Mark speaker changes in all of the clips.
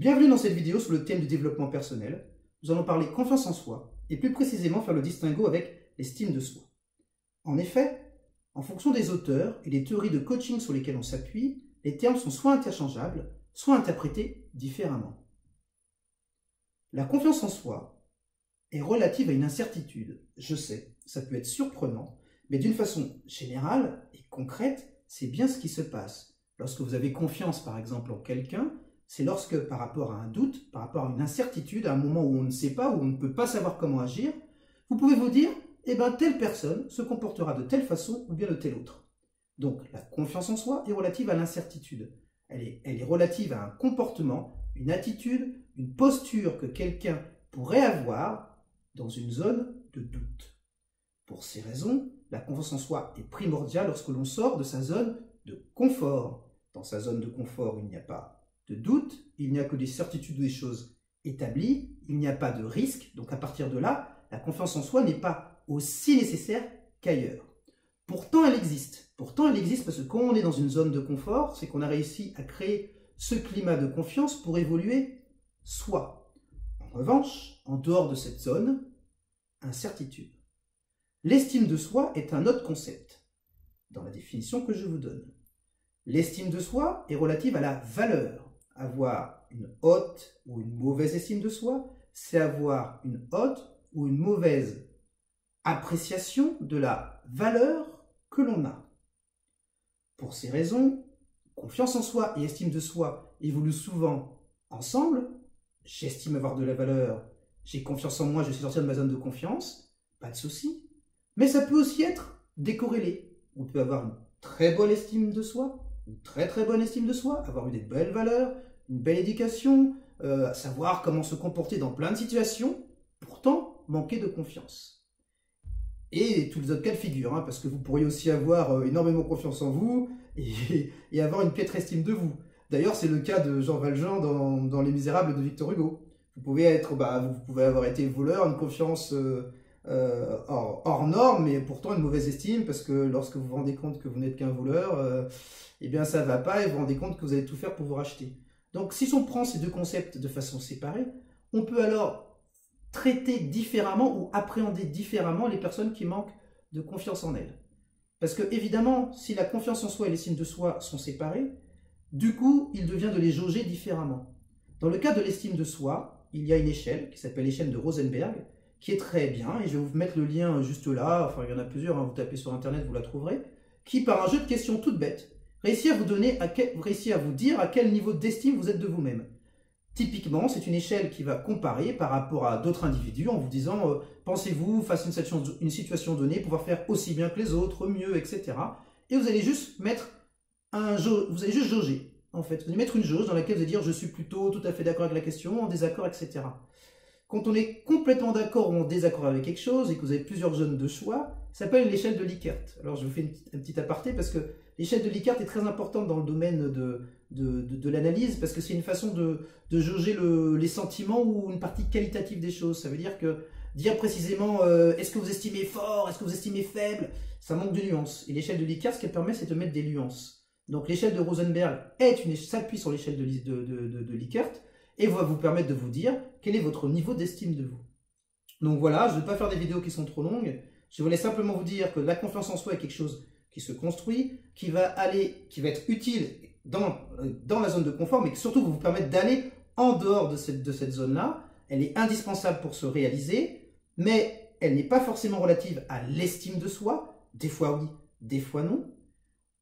Speaker 1: Bienvenue dans cette vidéo sur le thème du développement personnel. Nous allons parler confiance en soi et plus précisément faire le distinguo avec l'estime de soi. En effet, en fonction des auteurs et des théories de coaching sur lesquelles on s'appuie, les termes sont soit interchangeables, soit interprétés différemment. La confiance en soi est relative à une incertitude. Je sais, ça peut être surprenant, mais d'une façon générale et concrète, c'est bien ce qui se passe. Lorsque vous avez confiance par exemple en quelqu'un, c'est lorsque, par rapport à un doute, par rapport à une incertitude, à un moment où on ne sait pas, où on ne peut pas savoir comment agir, vous pouvez vous dire, eh bien, telle personne se comportera de telle façon ou bien de telle autre. Donc, la confiance en soi est relative à l'incertitude. Elle est relative à un comportement, une attitude, une posture que quelqu'un pourrait avoir dans une zone de doute. Pour ces raisons, la confiance en soi est primordiale lorsque l'on sort de sa zone de confort. Dans sa zone de confort, il n'y a pas de doute, il n'y a que des certitudes des choses établies, il n'y a pas de risque, donc à partir de là, la confiance en soi n'est pas aussi nécessaire qu'ailleurs. Pourtant elle existe parce que quand on est dans une zone de confort, c'est qu'on a réussi à créer ce climat de confiance pour évoluer soi. En revanche, en dehors de cette zone, incertitude. L'estime de soi est un autre concept, dans la définition que je vous donne. L'estime de soi est relative à la valeur. Avoir une haute ou une mauvaise estime de soi, c'est avoir une haute ou une mauvaise appréciation de la valeur que l'on a. Pour ces raisons, confiance en soi et estime de soi évoluent souvent ensemble. J'estime avoir de la valeur, j'ai confiance en moi, je suis sorti de ma zone de confiance, pas de souci. Mais ça peut aussi être décorrélé. On peut avoir une très bonne estime de soi, une très bonne estime de soi, avoir eu des belles valeurs, une belle éducation, savoir comment se comporter dans plein de situations, pourtant manquer de confiance. Et tous les autres cas de figure, parce que vous pourriez aussi avoir énormément confiance en vous et avoir une piètre estime de vous. D'ailleurs, c'est le cas de Jean Valjean dans Les Misérables de Victor Hugo. Vous pouvez avoir été voleur, une confiance hors norme, mais pourtant une mauvaise estime, parce que lorsque vous vous rendez compte que vous n'êtes qu'un voleur, eh bien ça ne va pas et vous vous rendez compte que vous allez tout faire pour vous racheter. Donc si on prend ces deux concepts de façon séparée, on peut alors traiter différemment ou appréhender différemment les personnes qui manquent de confiance en elles. Parce que évidemment, si la confiance en soi et l'estime de soi sont séparées, du coup, il devient de les jauger différemment. Dans le cas de l'estime de soi, il y a une échelle qui s'appelle l'échelle de Rosenberg, qui est très bien, et je vais vous mettre le lien juste là, enfin il y en a plusieurs, vous tapez sur internet, vous la trouverez, qui par un jeu de questions toutes bêtes, réussit à vous dire à quel niveau d'estime vous êtes de vous-même. Typiquement, c'est une échelle qui va comparer par rapport à d'autres individus en vous disant pensez-vous, face à une situation donnée, pouvoir faire aussi bien que les autres, mieux, etc. Et vous allez juste mettre vous allez juste jauger, en fait. Vous allez mettre une jauge dans laquelle vous allez dire je suis plutôt tout à fait d'accord avec la question, en désaccord, etc. Quand on est complètement d'accord ou en désaccord avec quelque chose et que vous avez plusieurs zones de choix, ça s'appelle l'échelle de Likert. Alors je vous fais un petit aparté parce que l'échelle de Likert est très importante dans le domaine de l'analyse parce que c'est une façon de jauger les sentiments ou une partie qualitative des choses. Ça veut dire que dire précisément est-ce que vous estimez fort, est-ce que vous estimez faible, ça manque de nuances. Et l'échelle de Likert, ce qu'elle permet, c'est de mettre des nuances. Donc l'échelle de Rosenberg s'appuie sur l'échelle de Likert et va vous permettre de vous dire quel est votre niveau d'estime de vous. Donc voilà, je ne vais pas faire des vidéos qui sont trop longues, je voulais simplement vous dire que la confiance en soi est quelque chose qui se construit, qui va être utile dans la zone de confort, mais qui surtout va vous permettre d'aller en dehors de cette zone-là. Elle est indispensable pour se réaliser, mais elle n'est pas forcément relative à l'estime de soi, des fois oui, des fois non.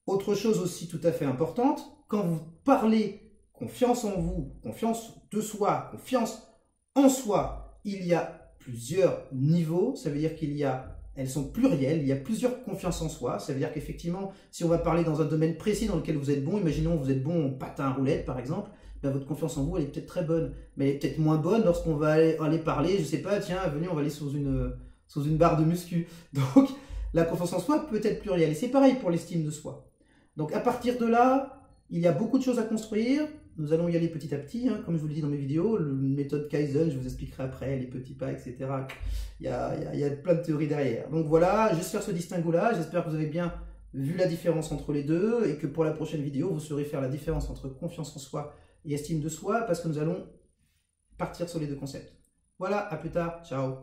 Speaker 1: Autre chose aussi tout à fait importante, quand vous parlez confiance en vous, confiance de soi, confiance en soi, il y a plusieurs niveaux, ça veut dire elles sont plurielles, il y a plusieurs confiances en soi, ça veut dire qu'effectivement, si on va parler dans un domaine précis dans lequel vous êtes bon, imaginons que vous êtes bon en patin à roulettes par exemple, ben votre confiance en vous elle est peut-être très bonne, mais elle est peut-être moins bonne lorsqu'on va aller parler, je sais pas, tiens, venez, on va aller sous une barre de muscu. Donc, la confiance en soi peut être plurielle, et c'est pareil pour l'estime de soi. Donc à partir de là, il y a beaucoup de choses à construire. Nous allons y aller petit à petit, comme je vous le dis dans mes vidéos, la méthode Kaizen, je vous expliquerai après, les petits pas, etc. Il y a plein de théories derrière. Donc voilà, juste faire ce distinguo-là, j'espère que vous avez bien vu la différence entre les deux, et que pour la prochaine vidéo, vous saurez faire la différence entre confiance en soi et estime de soi parce que nous allons partir sur les deux concepts. Voilà, à plus tard, ciao.